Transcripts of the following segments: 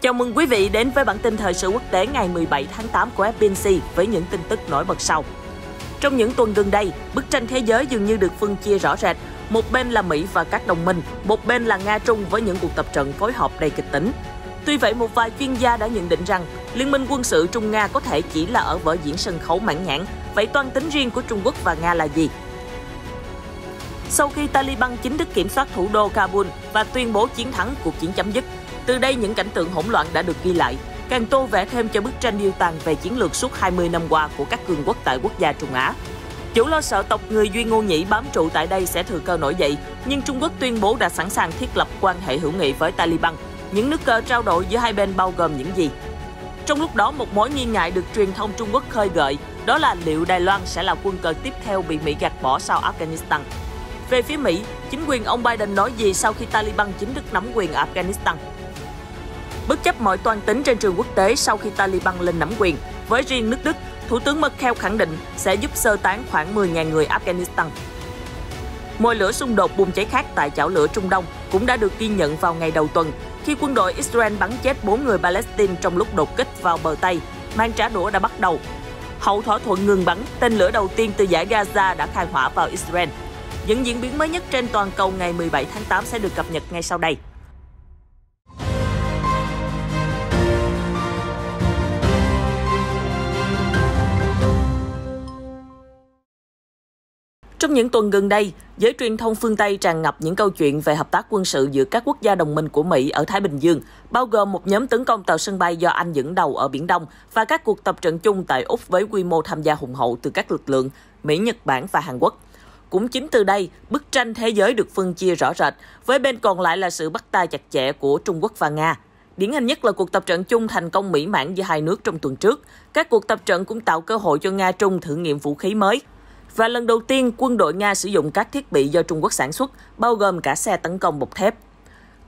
Chào mừng quý vị đến với bản tin thời sự quốc tế ngày 17 tháng 8 của FBNC với những tin tức nổi bật sau. Trong những tuần gần đây, bức tranh thế giới dường như được phân chia rõ rệt. Một bên là Mỹ và các đồng minh, một bên là Nga-Trung với những cuộc tập trận phối hợp đầy kịch tính. Tuy vậy, một vài chuyên gia đã nhận định rằng liên minh quân sự Trung-Nga có thể chỉ là ở vở diễn sân khấu mãn nhãn. Vậy toan tính riêng của Trung Quốc và Nga là gì? Sau khi Taliban chính thức kiểm soát thủ đô Kabul và tuyên bố chiến thắng, cuộc chiến chấm dứt, từ đây những cảnh tượng hỗn loạn đã được ghi lại, càng tô vẽ thêm cho bức tranh điêu tàn về chiến lược suốt 20 năm qua của các cường quốc tại quốc gia Trung Á. Chủ lo sợ tộc người Duy Ngô Nhĩ bám trụ tại đây sẽ thừa cơ nổi dậy, nhưng Trung Quốc tuyên bố đã sẵn sàng thiết lập quan hệ hữu nghị với Taliban. Những nước cờ trao đổi giữa hai bên bao gồm những gì? Trong lúc đó, một mối nghi ngại được truyền thông Trung Quốc khơi gợi, đó là liệu Đài Loan sẽ là quân cờ tiếp theo bị Mỹ gạt bỏ sau Afghanistan. Về phía Mỹ, chính quyền ông Biden nói gì sau khi Taliban chính thức nắm quyền ở Afghanistan? Bất chấp mọi toan tính trên trường quốc tế sau khi Taliban lên nắm quyền, với riêng nước Đức, Thủ tướng Merkel khẳng định sẽ giúp sơ tán khoảng 10.000 người Afghanistan. Mồi lửa xung đột bùng cháy khác tại chảo lửa Trung Đông cũng đã được ghi nhận vào ngày đầu tuần, khi quân đội Israel bắn chết 4 người Palestine trong lúc đột kích vào bờ Tây. Màn trả đũa đã bắt đầu. Hậu thỏa thuận ngừng bắn, tên lửa đầu tiên từ dải Gaza đã khai hỏa vào Israel. Những diễn biến mới nhất trên toàn cầu ngày 17 tháng 8 sẽ được cập nhật ngay sau đây. Trong những tuần gần đây, giới truyền thông phương Tây tràn ngập những câu chuyện về hợp tác quân sự giữa các quốc gia đồng minh của Mỹ ở Thái Bình Dương, bao gồm một nhóm tấn công tàu sân bay do Anh dẫn đầu ở Biển Đông và các cuộc tập trận chung tại Úc với quy mô tham gia hùng hậu từ các lực lượng Mỹ, Nhật Bản và Hàn Quốc. Cũng chính từ đây, bức tranh thế giới được phân chia rõ rệt, với bên còn lại là sự bắt tay chặt chẽ của Trung Quốc và Nga. Điển hình nhất là cuộc tập trận chung thành công mỹ mãn giữa hai nước trong tuần trước. Các cuộc tập trận cũng tạo cơ hội cho Nga-Trung thử nghiệm vũ khí mới. Và lần đầu tiên, quân đội Nga sử dụng các thiết bị do Trung Quốc sản xuất, bao gồm cả xe tấn công bọc thép.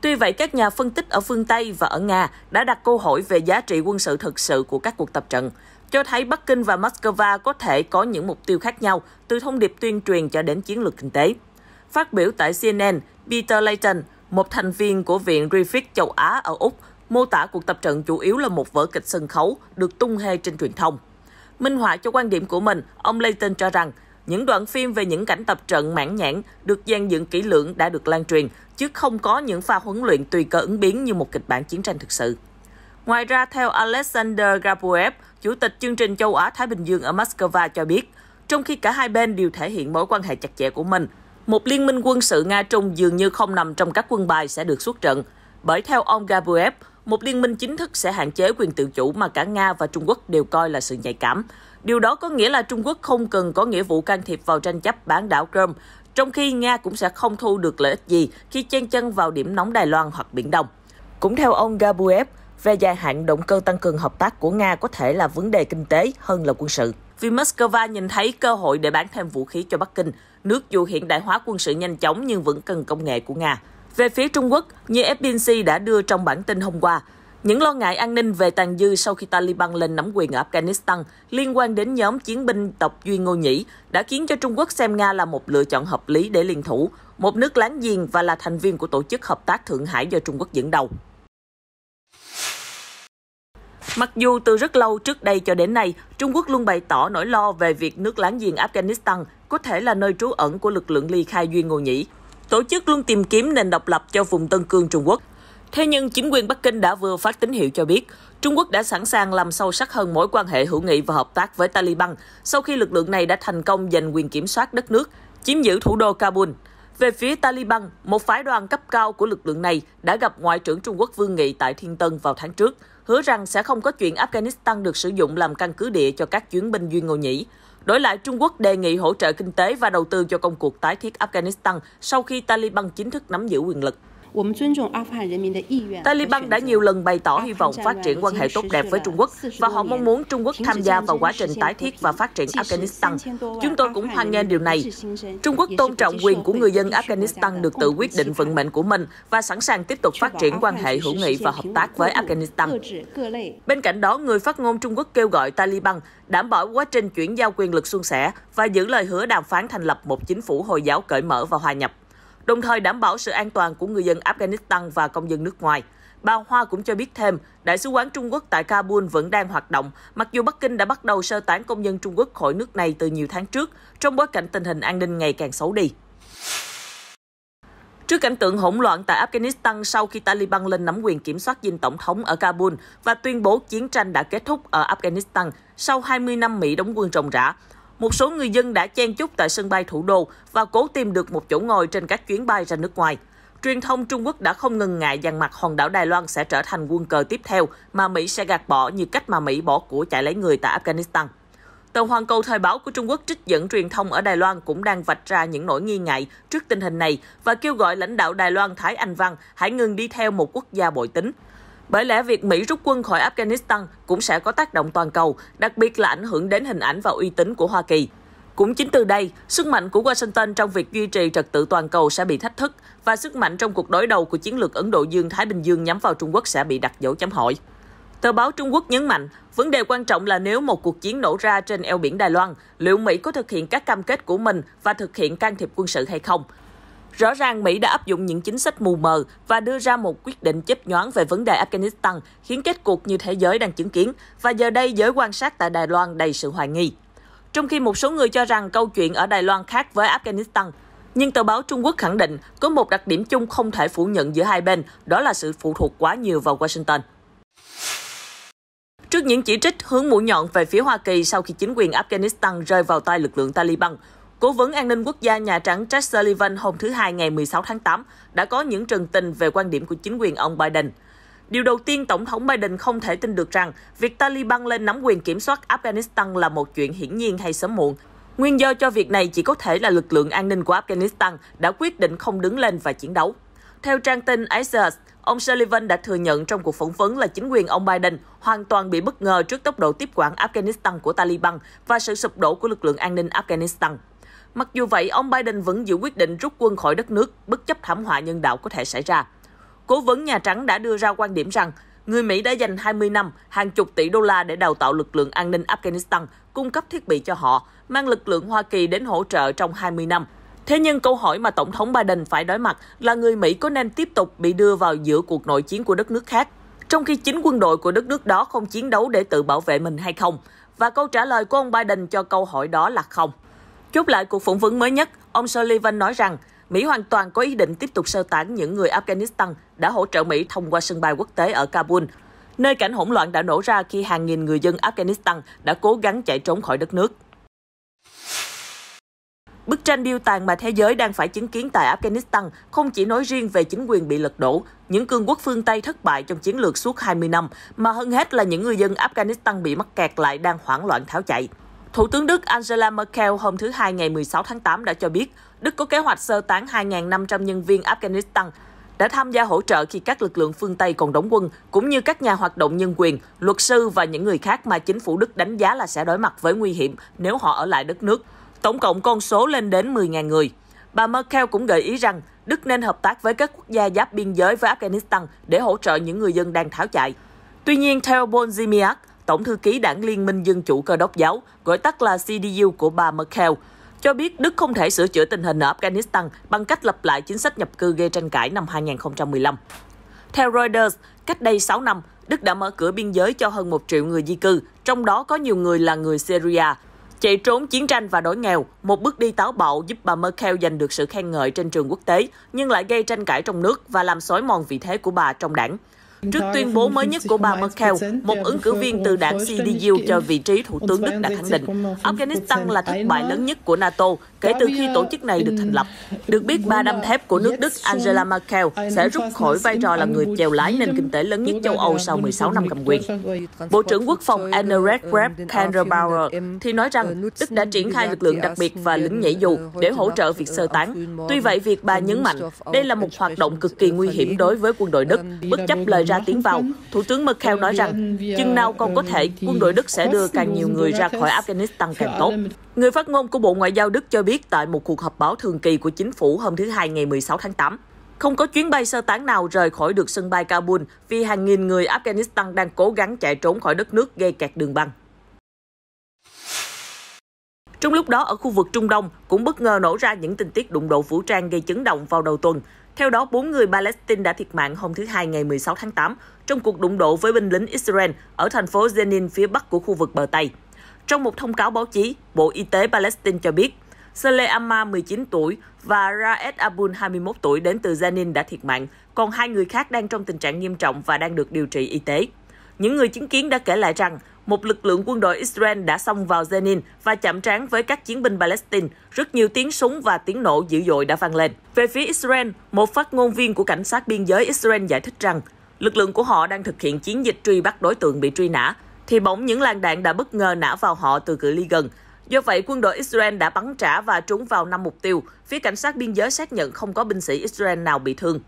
Tuy vậy, các nhà phân tích ở phương Tây và ở Nga đã đặt câu hỏi về giá trị quân sự thực sự của các cuộc tập trận, cho thấy Bắc Kinh và Moscow có thể có những mục tiêu khác nhau, từ thông điệp tuyên truyền cho đến chiến lược kinh tế. Phát biểu tại CNN, Peter Layton, một thành viên của Viện Griffith châu Á ở Úc, mô tả cuộc tập trận chủ yếu là một vở kịch sân khấu được tung hê trên truyền thông. Minh họa cho quan điểm của mình, ông Layton cho rằng những đoạn phim về những cảnh tập trận mãn nhãn được dàn dựng kỹ lưỡng đã được lan truyền, chứ không có những pha huấn luyện tùy cơ ứng biến như một kịch bản chiến tranh thực sự. Ngoài ra, theo Alexander Gabuev, Chủ tịch chương trình châu Á-Thái Bình Dương ở Moscow cho biết, trong khi cả hai bên đều thể hiện mối quan hệ chặt chẽ của mình, một liên minh quân sự Nga-Trung dường như không nằm trong các quân bài sẽ được xuất trận. Bởi theo ông Gabuev, một liên minh chính thức sẽ hạn chế quyền tự chủ mà cả Nga và Trung Quốc đều coi là sự nhạy cảm. Điều đó có nghĩa là Trung Quốc không cần có nghĩa vụ can thiệp vào tranh chấp bán đảo Crimea, trong khi Nga cũng sẽ không thu được lợi ích gì khi chen chân vào điểm nóng Đài Loan hoặc Biển Đông. Cũng theo ông Gabuev, về dài hạn, động cơ tăng cường hợp tác của Nga có thể là vấn đề kinh tế hơn là quân sự. Vì Moscow nhìn thấy cơ hội để bán thêm vũ khí cho Bắc Kinh, nước dù hiện đại hóa quân sự nhanh chóng nhưng vẫn cần công nghệ của Nga. Về phía Trung Quốc, như FBNC đã đưa trong bản tin hôm qua, những lo ngại an ninh về tàn dư sau khi Taliban lên nắm quyền ở Afghanistan liên quan đến nhóm chiến binh tộc Duy Ngô Nhĩ đã khiến cho Trung Quốc xem Nga là một lựa chọn hợp lý để liên thủ, một nước láng giềng và là thành viên của Tổ chức Hợp tác Thượng Hải do Trung Quốc dẫn đầu. Mặc dù từ rất lâu trước đây cho đến nay, Trung Quốc luôn bày tỏ nỗi lo về việc nước láng giềng Afghanistan có thể là nơi trú ẩn của lực lượng ly khai Duy Ngô Nhĩ. Tổ chức luôn tìm kiếm nền độc lập cho vùng Tân Cương Trung Quốc. Thế nhưng chính quyền Bắc Kinh đã vừa phát tín hiệu cho biết Trung Quốc đã sẵn sàng làm sâu sắc hơn mối quan hệ hữu nghị và hợp tác với Taliban sau khi lực lượng này đã thành công giành quyền kiểm soát đất nước, chiếm giữ thủ đô Kabul. Về phía Taliban, một phái đoàn cấp cao của lực lượng này đã gặp Ngoại trưởng Trung Quốc Vương Nghị tại Thiên Tân vào tháng trước, hứa rằng sẽ không có chuyện Afghanistan được sử dụng làm căn cứ địa cho các chuyến binh Duy Ngô Nhĩ. Đổi lại, Trung Quốc đề nghị hỗ trợ kinh tế và đầu tư cho công cuộc tái thiết Afghanistan sau khi Taliban chính thức nắm giữ quyền lực. Taliban đã nhiều lần bày tỏ hy vọng phát triển quan hệ tốt đẹp với Trung Quốc và họ mong muốn Trung Quốc tham gia vào quá trình tái thiết và phát triển Afghanistan. Chúng tôi cũng hoan nghênh điều này. Trung Quốc tôn trọng quyền của người dân Afghanistan được tự quyết định vận mệnh của mình và sẵn sàng tiếp tục phát triển quan hệ hữu nghị và hợp tác với Afghanistan. Bên cạnh đó, người phát ngôn Trung Quốc kêu gọi Taliban đảm bảo quá trình chuyển giao quyền lực suôn sẻ và giữ lời hứa đàm phán thành lập một chính phủ Hồi giáo cởi mở và hòa nhập, đồng thời đảm bảo sự an toàn của người dân Afghanistan và công dân nước ngoài. Bà Hoa cũng cho biết thêm, Đại sứ quán Trung Quốc tại Kabul vẫn đang hoạt động, mặc dù Bắc Kinh đã bắt đầu sơ tán công dân Trung Quốc khỏi nước này từ nhiều tháng trước, trong bối cảnh tình hình an ninh ngày càng xấu đi. Trước cảnh tượng hỗn loạn tại Afghanistan sau khi Taliban lên nắm quyền kiểm soát dinh tổng thống ở Kabul và tuyên bố chiến tranh đã kết thúc ở Afghanistan sau 20 năm Mỹ đóng quân ròng rã, một số người dân đã chen chúc tại sân bay thủ đô và cố tìm được một chỗ ngồi trên các chuyến bay ra nước ngoài. Truyền thông Trung Quốc đã không ngần ngại dằn mặt hòn đảo Đài Loan sẽ trở thành quân cờ tiếp theo mà Mỹ sẽ gạt bỏ như cách mà Mỹ bỏ của chạy lấy người tại Afghanistan. Tờ Hoàn Cầu Thời báo của Trung Quốc trích dẫn truyền thông ở Đài Loan cũng đang vạch ra những nỗi nghi ngại trước tình hình này và kêu gọi lãnh đạo Đài Loan Thái Anh Văn hãy ngừng đi theo một quốc gia bội tính. Bởi lẽ việc Mỹ rút quân khỏi Afghanistan cũng sẽ có tác động toàn cầu, đặc biệt là ảnh hưởng đến hình ảnh và uy tín của Hoa Kỳ. Cũng chính từ đây, sức mạnh của Washington trong việc duy trì trật tự toàn cầu sẽ bị thách thức và sức mạnh trong cuộc đối đầu của chiến lược Ấn Độ Dương-Thái Bình Dương nhắm vào Trung Quốc sẽ bị đặt dấu chấm hỏi. Tờ báo Trung Quốc nhấn mạnh, vấn đề quan trọng là nếu một cuộc chiến nổ ra trên eo biển Đài Loan, liệu Mỹ có thực hiện các cam kết của mình và thực hiện can thiệp quân sự hay không? Rõ ràng Mỹ đã áp dụng những chính sách mù mờ và đưa ra một quyết định chớp nhoáng về vấn đề Afghanistan, khiến kết cục như thế giới đang chứng kiến, và giờ đây giới quan sát tại Đài Loan đầy sự hoài nghi. Trong khi một số người cho rằng câu chuyện ở Đài Loan khác với Afghanistan, nhưng tờ báo Trung Quốc khẳng định có một đặc điểm chung không thể phủ nhận giữa hai bên, đó là sự phụ thuộc quá nhiều vào Washington. Trước những chỉ trích hướng mũi nhọn về phía Hoa Kỳ sau khi chính quyền Afghanistan rơi vào tay lực lượng Taliban, Cố vấn An ninh Quốc gia Nhà Trắng Jake Sullivan hôm thứ Hai ngày 16 tháng 8 đã có những trần tình về quan điểm của chính quyền ông Biden. Điều đầu tiên, Tổng thống Biden không thể tin được rằng việc Taliban lên nắm quyền kiểm soát Afghanistan là một chuyện hiển nhiên hay sớm muộn. Nguyên do cho việc này chỉ có thể là lực lượng an ninh của Afghanistan đã quyết định không đứng lên và chiến đấu. Theo trang tin Axios, ông Sullivan đã thừa nhận trong cuộc phỏng vấn là chính quyền ông Biden hoàn toàn bị bất ngờ trước tốc độ tiếp quản Afghanistan của Taliban và sự sụp đổ của lực lượng an ninh Afghanistan. Mặc dù vậy, ông Biden vẫn giữ quyết định rút quân khỏi đất nước, bất chấp thảm họa nhân đạo có thể xảy ra. Cố vấn Nhà Trắng đã đưa ra quan điểm rằng người Mỹ đã dành 20 năm, hàng chục tỷ đô la để đào tạo lực lượng an ninh Afghanistan, cung cấp thiết bị cho họ, mang lực lượng Hoa Kỳ đến hỗ trợ trong 20 năm. Thế nhưng câu hỏi mà Tổng thống Biden phải đối mặt là người Mỹ có nên tiếp tục bị đưa vào giữa cuộc nội chiến của đất nước khác, trong khi chính quân đội của đất nước đó không chiến đấu để tự bảo vệ mình hay không? Và câu trả lời của ông Biden cho câu hỏi đó là không. Chốt lại cuộc phỏng vấn mới nhất, ông Sullivan nói rằng Mỹ hoàn toàn có ý định tiếp tục sơ tán những người Afghanistan đã hỗ trợ Mỹ thông qua sân bay quốc tế ở Kabul, nơi cảnh hỗn loạn đã nổ ra khi hàng nghìn người dân Afghanistan đã cố gắng chạy trốn khỏi đất nước. Bức tranh điêu tàn mà thế giới đang phải chứng kiến tại Afghanistan không chỉ nói riêng về chính quyền bị lật đổ, những cường quốc phương Tây thất bại trong chiến lược suốt 20 năm, mà hơn hết là những người dân Afghanistan bị mắc kẹt lại đang hoảng loạn tháo chạy. Thủ tướng Đức Angela Merkel hôm thứ Hai ngày 16 tháng 8 đã cho biết Đức có kế hoạch sơ tán 2.500 nhân viên Afghanistan đã tham gia hỗ trợ khi các lực lượng phương Tây còn đóng quân, cũng như các nhà hoạt động nhân quyền, luật sư và những người khác mà chính phủ Đức đánh giá là sẽ đối mặt với nguy hiểm nếu họ ở lại đất nước. Tổng cộng con số lên đến 10.000 người. Bà Merkel cũng gợi ý rằng Đức nên hợp tác với các quốc gia giáp biên giới với Afghanistan để hỗ trợ những người dân đang tháo chạy. Tuy nhiên, theo Paul Ziemiak, Tổng thư ký Đảng Liên minh Dân chủ Cơ đốc giáo, gọi tắt là CDU của bà Merkel, cho biết Đức không thể sửa chữa tình hình ở Afghanistan bằng cách lặp lại chính sách nhập cư gây tranh cãi năm 2015. Theo Reuters, cách đây 6 năm, Đức đã mở cửa biên giới cho hơn 1 triệu người di cư, trong đó có nhiều người là người Syria, chạy trốn chiến tranh và đói nghèo, một bước đi táo bạo giúp bà Merkel giành được sự khen ngợi trên trường quốc tế, nhưng lại gây tranh cãi trong nước và làm xói mòn vị thế của bà trong đảng. Trước tuyên bố mới nhất của bà Merkel, một ứng cử viên từ đảng CDU cho vị trí thủ tướng Đức đã khẳng định Afghanistan là thất bại lớn nhất của NATO kể từ khi tổ chức này được thành lập. Được biết, bà đâm thép của nước Đức Angela Merkel sẽ rút khỏi vai trò là người chèo lái nền kinh tế lớn nhất châu Âu sau 16 năm cầm quyền. Bộ trưởng Quốc phòng Annegret Kramp-Karrenbauer thì nói rằng Đức đã triển khai lực lượng đặc biệt và lính nhảy dù để hỗ trợ việc sơ tán. Tuy vậy, việc bà nhấn mạnh đây là một hoạt động cực kỳ nguy hiểm đối với quân đội Đức, bất chấp lời ra tiếng vào. Thủ tướng Merkel nói rằng chừng nào còn có thể, quân đội Đức sẽ đưa càng nhiều người ra khỏi Afghanistan càng tốt. Người phát ngôn của Bộ Ngoại giao Đức cho biết tại một cuộc họp báo thường kỳ của chính phủ hôm thứ Hai ngày 16 tháng 8, không có chuyến bay sơ tán nào rời khỏi được sân bay Kabul vì hàng nghìn người Afghanistan đang cố gắng chạy trốn khỏi đất nước gây kẹt đường băng. Trong lúc đó, ở khu vực Trung Đông cũng bất ngờ nổ ra những tình tiết đụng độ vũ trang gây chấn động vào đầu tuần. Theo đó, 4 người Palestine đã thiệt mạng hôm thứ Hai ngày 16 tháng 8 trong cuộc đụng độ với binh lính Israel ở thành phố Jenin phía bắc của khu vực bờ Tây. Trong một thông cáo báo chí, Bộ Y tế Palestine cho biết, Saleh Ammar 19 tuổi và Raed Abul 21 tuổi đến từ Jenin đã thiệt mạng, còn 2 người khác đang trong tình trạng nghiêm trọng và đang được điều trị y tế. Những người chứng kiến đã kể lại rằng, một lực lượng quân đội Israel đã xông vào Jenin và chạm trán với các chiến binh Palestine. Rất nhiều tiếng súng và tiếng nổ dữ dội đã vang lên. Về phía Israel, một phát ngôn viên của cảnh sát biên giới Israel giải thích rằng, lực lượng của họ đang thực hiện chiến dịch truy bắt đối tượng bị truy nã, thì bỗng những làn đạn đã bất ngờ nã vào họ từ cự ly gần. Do vậy, quân đội Israel đã bắn trả và trúng vào 5 mục tiêu. Phía cảnh sát biên giới xác nhận không có binh sĩ Israel nào bị thương.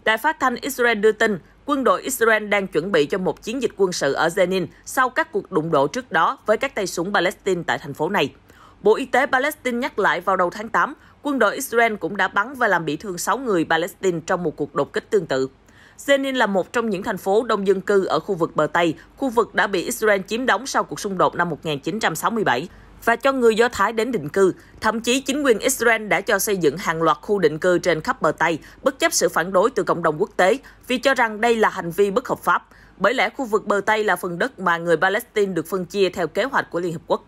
Đài phát thanh Israel đưa tin, quân đội Israel đang chuẩn bị cho một chiến dịch quân sự ở Jenin sau các cuộc đụng độ trước đó với các tay súng Palestine tại thành phố này. Bộ Y tế Palestine nhắc lại vào đầu tháng 8, quân đội Israel cũng đã bắn và làm bị thương 6 người Palestine trong một cuộc đột kích tương tự. Jenin là một trong những thành phố đông dân cư ở khu vực bờ Tây, khu vực đã bị Israel chiếm đóng sau cuộc xung đột năm 1967. Và cho người Do Thái đến định cư. Thậm chí chính quyền Israel đã cho xây dựng hàng loạt khu định cư trên khắp bờ Tây, bất chấp sự phản đối từ cộng đồng quốc tế, vì cho rằng đây là hành vi bất hợp pháp. Bởi lẽ khu vực bờ Tây là phần đất mà người Palestine được phân chia theo kế hoạch của Liên Hợp Quốc.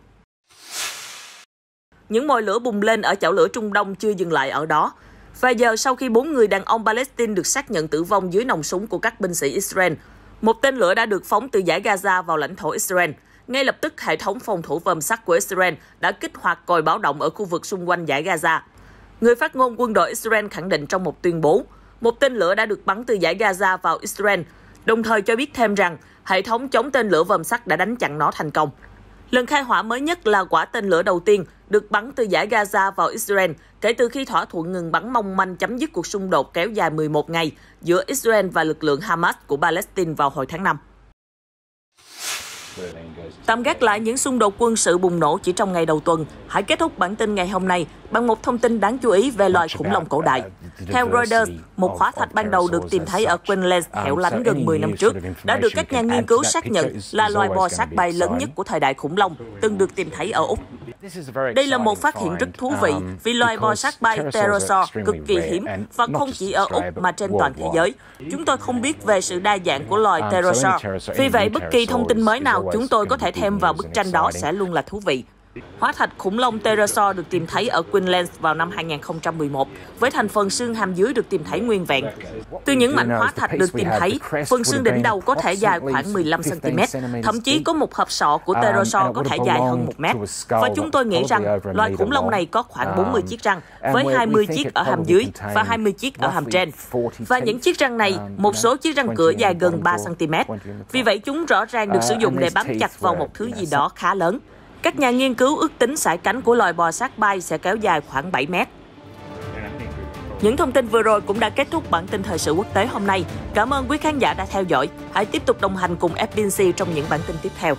Những mồi lửa bùng lên ở chảo lửa Trung Đông chưa dừng lại ở đó. Vài giờ sau khi 4 người đàn ông Palestine được xác nhận tử vong dưới nòng súng của các binh sĩ Israel, một tên lửa đã được phóng từ dải Gaza vào lãnh thổ Israel. Ngay lập tức, hệ thống phòng thủ vòm sắt của Israel đã kích hoạt còi báo động ở khu vực xung quanh dải Gaza. Người phát ngôn quân đội Israel khẳng định trong một tuyên bố, một tên lửa đã được bắn từ dải Gaza vào Israel, đồng thời cho biết thêm rằng hệ thống chống tên lửa vòm sắt đã đánh chặn nó thành công. Lần khai hỏa mới nhất là quả tên lửa đầu tiên được bắn từ dải Gaza vào Israel kể từ khi thỏa thuận ngừng bắn mong manh chấm dứt cuộc xung đột kéo dài 11 ngày giữa Israel và lực lượng Hamas của Palestine vào hồi tháng 5. Tạm gác lại những xung đột quân sự bùng nổ chỉ trong ngày đầu tuần, hãy kết thúc bản tin ngày hôm nay bằng một thông tin đáng chú ý về loài khủng long cổ đại. Theo Reuters, một hóa thạch ban đầu được tìm thấy ở Queensland hẻo lánh gần 10 năm trước đã được các nhà nghiên cứu xác nhận là loài bò sát bay lớn nhất của thời đại khủng long từng được tìm thấy ở Úc. Đây là một phát hiện rất thú vị vì loài bò sát bay pterosaur cực kỳ hiếm và không chỉ ở Úc mà trên toàn thế giới. Chúng tôi không biết về sự đa dạng của loài pterosaur. Vì vậy, bất kỳ thông tin mới nào chúng tôi có thể thêm vào bức tranh đó sẽ luôn là thú vị. Hóa thạch khủng long pterosaur được tìm thấy ở Queensland vào năm 2011, với thành phần xương hàm dưới được tìm thấy nguyên vẹn. Từ những mảnh hóa thạch được tìm thấy, phần xương đỉnh đầu có thể dài khoảng 15 cm, thậm chí có một hộp sọ của pterosaur có thể dài hơn 1 mét. Và chúng tôi nghĩ rằng loài khủng long này có khoảng 40 chiếc răng, với 20 chiếc ở hàm dưới và 20 chiếc ở hàm trên. Và những chiếc răng này, một số chiếc răng cửa dài gần 3 cm. Vì vậy, chúng rõ ràng được sử dụng để bám chặt vào một thứ gì đó khá lớn. Các nhà nghiên cứu ước tính sải cánh của loài bò sát bay sẽ kéo dài khoảng 7 mét. Những thông tin vừa rồi cũng đã kết thúc bản tin thời sự quốc tế hôm nay. Cảm ơn quý khán giả đã theo dõi. Hãy tiếp tục đồng hành cùng FBNC trong những bản tin tiếp theo.